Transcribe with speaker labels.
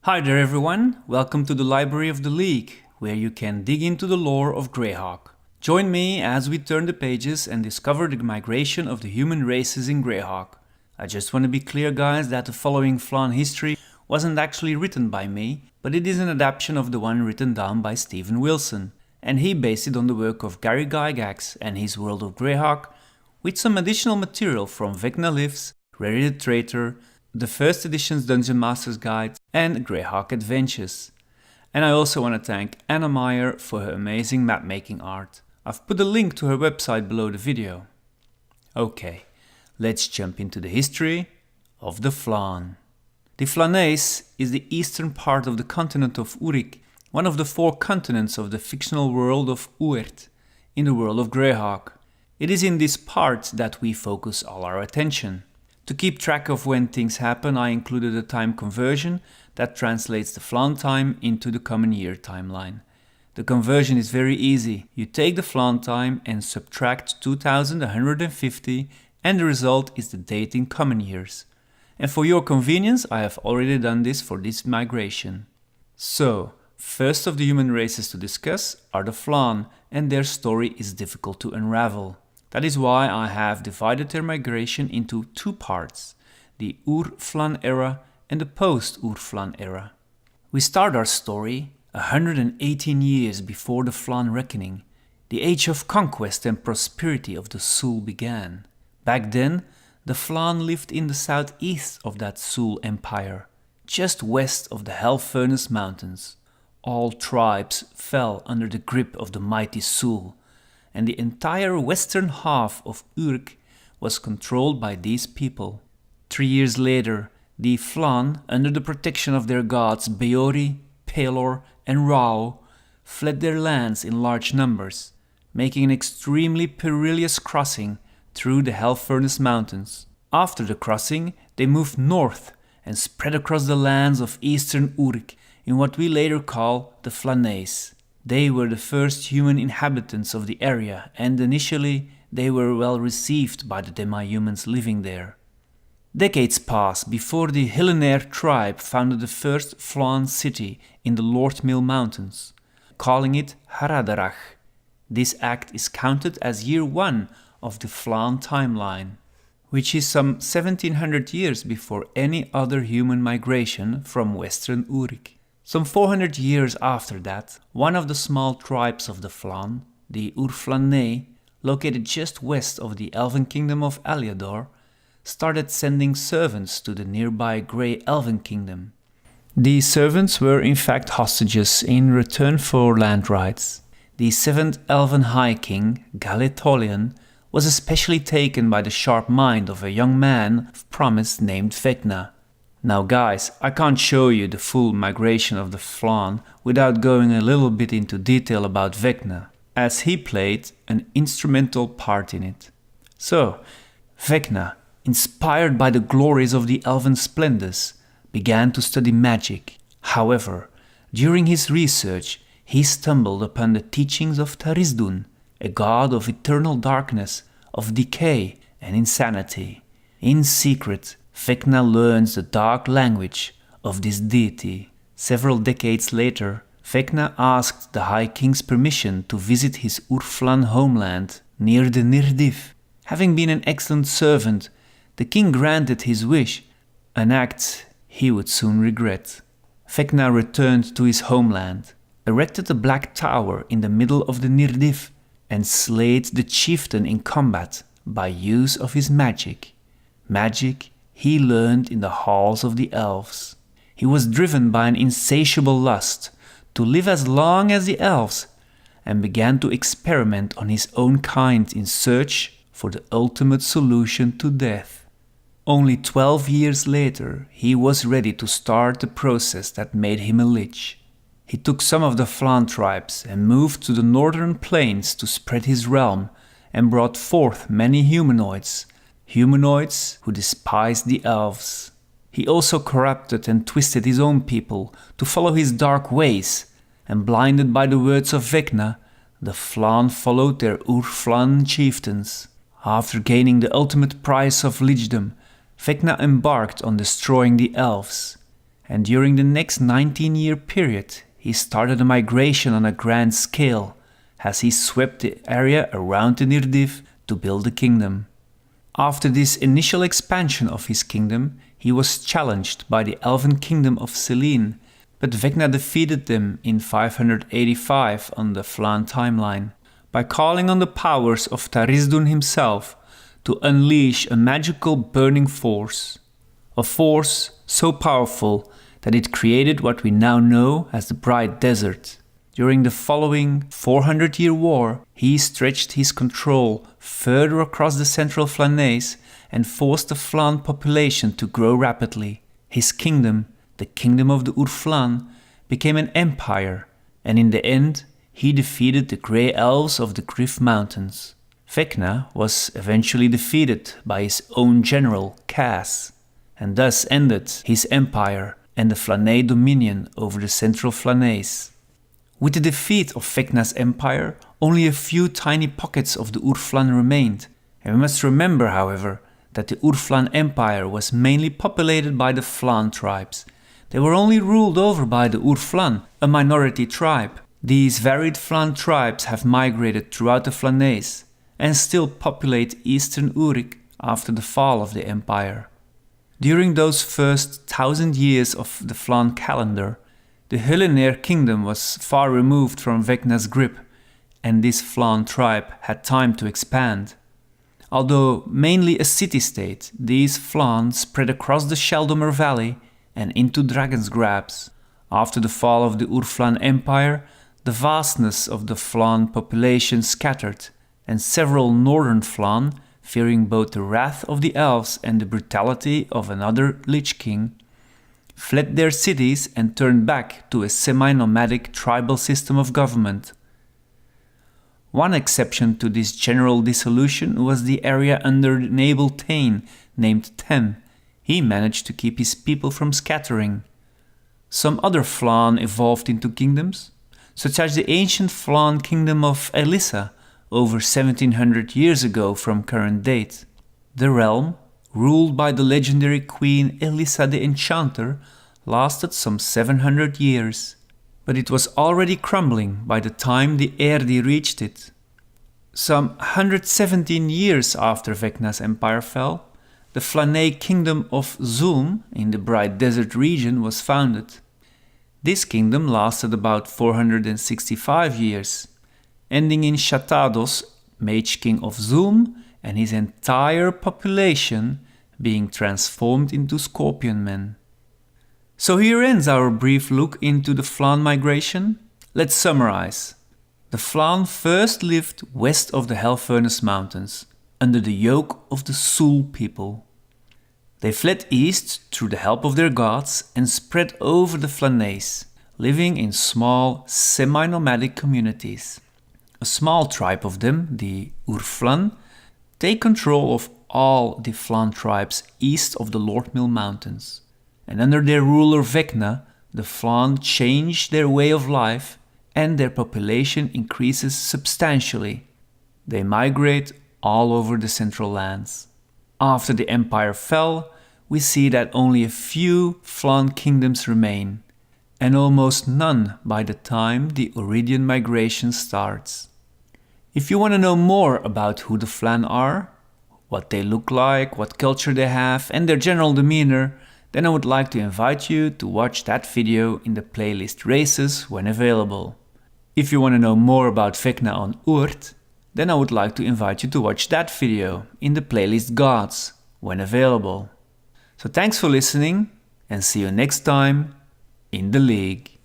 Speaker 1: Hi there everyone, welcome to the Library of the League, where you can dig into the lore of Greyhawk. Join me as we turn the pages and discover the migration of the human races in Greyhawk. I just want to be clear guys that the following Flan history wasn't actually written by me, but it is an adaptation of the one written down by Stephen Wilson, and he based it on the work of Gary Gygax and his World of Greyhawk, with some additional material from Vecna Lives, Rary the Traitor, the first edition's Dungeon Master's Guide and Greyhawk Adventures. And I also want to thank Anna Meyer for her amazing map-making art. I've put a link to her website below the video. Okay, let's jump into the history of the Flan. The Flannae is the eastern part of the continent of Urik, one of the 4 continents of the fictional world of Oerth, in the world of Greyhawk. It is in this part that we focus all our attention. To keep track of when things happen, I included a time conversion that translates the Flan time into the common year timeline. The conversion is very easy. You take the Flan time and subtract 2150 and the result is the date in common years. And for your convenience, I have already done this for this migration. So, first of the human races to discuss are the Flan, and their story is difficult to unravel. That is why I have divided their migration into 2 parts, the Ur-Flan Era and the post-Ur-Flan Era. We start our story 118 years before the Flan Reckoning. The age of conquest and prosperity of the Suel began. Back then, the Flan lived in the southeast of that Suel Empire, just west of the Hell Furnace Mountains. All tribes fell under the grip of the mighty Suel, and the entire western half of Urk was controlled by these people. 3 years later, the Flan, under the protection of their gods Beori, Pelor and Rao, fled their lands in large numbers, making an extremely perilous crossing through the Hell Furnace Mountains. After the crossing, they moved north and spread across the lands of eastern Urk in what we later call the Flannae. They were the first human inhabitants of the area, and initially they were well received by the demi-humans living there. Decades passed before the Hillenair tribe founded the first Flan city in the Lord Mill Mountains, calling it Haradarach. This act is counted as year 1 of the Flan timeline, which is some 1700 years before any other human migration from western Urik. Some 400 years after that, one of the small tribes of the Flan, the Ur-Flannae, located just west of the elven kingdom of Aliador, started sending servants to the nearby Grey Elven Kingdom. These servants were in fact hostages in return for land rights. The 7th Elven High King, Galetolian, was especially taken by the sharp mind of a young man of promise named Vecna. Now guys, I can't show you the full migration of the Flan without going a little bit into detail about Vecna, as he played an instrumental part in it. So, Vecna, inspired by the glories of the elven splendors, began to study magic. However, during his research, he stumbled upon the teachings of Tarisdun, a god of eternal darkness, of decay and insanity. In secret, Vecna learns the dark language of this deity. Several decades later, Vecna asked the High King's permission to visit his Ur-Flan homeland near the Nirdiv. Having been an excellent servant, the king granted his wish, an act he would soon regret. Vecna returned to his homeland, erected a black tower in the middle of the Nirdiv, and slayed the chieftain in combat by use of his magic. Magic he learned in the halls of the elves. He was driven by an insatiable lust to live as long as the elves, and began to experiment on his own kind in search for the ultimate solution to death. Only 12 years later, he was ready to start the process that made him a lich. He took some of the Flan tribes and moved to the northern plains to spread his realm, and brought forth many humanoids who despised the elves. He also corrupted and twisted his own people to follow his dark ways, and blinded by the words of Vecna, the Flan followed their Ur-Flan chieftains. After gaining the ultimate prize of lichdom, Vecna embarked on destroying the elves, and during the next 19-year period he started a migration on a grand scale as he swept the area around the Nirdiv to build a kingdom. After this initial expansion of his kingdom, he was challenged by the elven kingdom of Selene, but Vecna defeated them in 585 on the Flan timeline by calling on the powers of Tarizdun himself to unleash a magical burning force, a force so powerful that it created what we now know as the Bright Desert. During the following 400-year war, he stretched his control further across the central Flannae and forced the Flan population to grow rapidly. His kingdom, the kingdom of the Ur-Flan, became an empire, and in the end, he defeated the Grey Elves of the Griff Mountains. Vecna was eventually defeated by his own general, Cass, and thus ended his empire and the Flannae dominion over the central Flannae. With the defeat of Vecna's empire, only a few tiny pockets of the Ur-Flan remained, and we must remember, however, that the Ur-Flan empire was mainly populated by the Flan tribes. They were only ruled over by the Ur-Flan, a minority tribe. These varied Flan tribes have migrated throughout the Flannae and still populate eastern Urik after the fall of the empire. During those first 1000 years of the Flan calendar, the Hullenair kingdom was far removed from Vecna's grip, and this Flan tribe had time to expand. Although mainly a city-state, these Flan spread across the Sheldomer Valley and into Dragon's Grabs. After the fall of the Ur-Flan Empire, the vastness of the Flan population scattered, and several northern Flan, fearing both the wrath of the elves and the brutality of another Lich King, fled their cities and turned back to a semi-nomadic tribal system of government. One exception to this general dissolution was the area under Nabal Tain, named Tem. He managed to keep his people from scattering. Some other Flan evolved into kingdoms, such as the ancient Flan kingdom of Elisa, over 1700 years ago from current date. The realm, ruled by the legendary queen Elisa the Enchanter, lasted some 700 years, but it was already crumbling by the time the Erdi reached it. Some 117 years after Vecna's empire fell, the Flannae kingdom of Zulm in the Bright Desert region was founded. This kingdom lasted about 465 years, ending in Shatados, Mage King of Zulm, and his entire population being transformed into Scorpion Men. So here ends our brief look into the Flan migration. Let's summarize. The Flan first lived west of the Hell Furnace Mountains, under the yoke of the Suel people. They fled east through the help of their gods and spread over the Flannae, living in small, semi-nomadic communities. A small tribe of them, the Ur-Flan, take control of all the Flan tribes east of the Lord Mill Mountains. And under their ruler Vecna, the Flan change their way of life and their population increases substantially. They migrate all over the Central Lands. After the empire fell, we see that only a few Flan kingdoms remain, and almost none by the time the Oeridian migration starts. If you want to know more about who the Flan are, what they look like, what culture they have, and their general demeanor, then I would like to invite you to watch that video in the playlist Races when available. If you want to know more about Vecna on Oerth, then I would like to invite you to watch that video in the playlist Gods when available. So thanks for listening and see you next time in the League.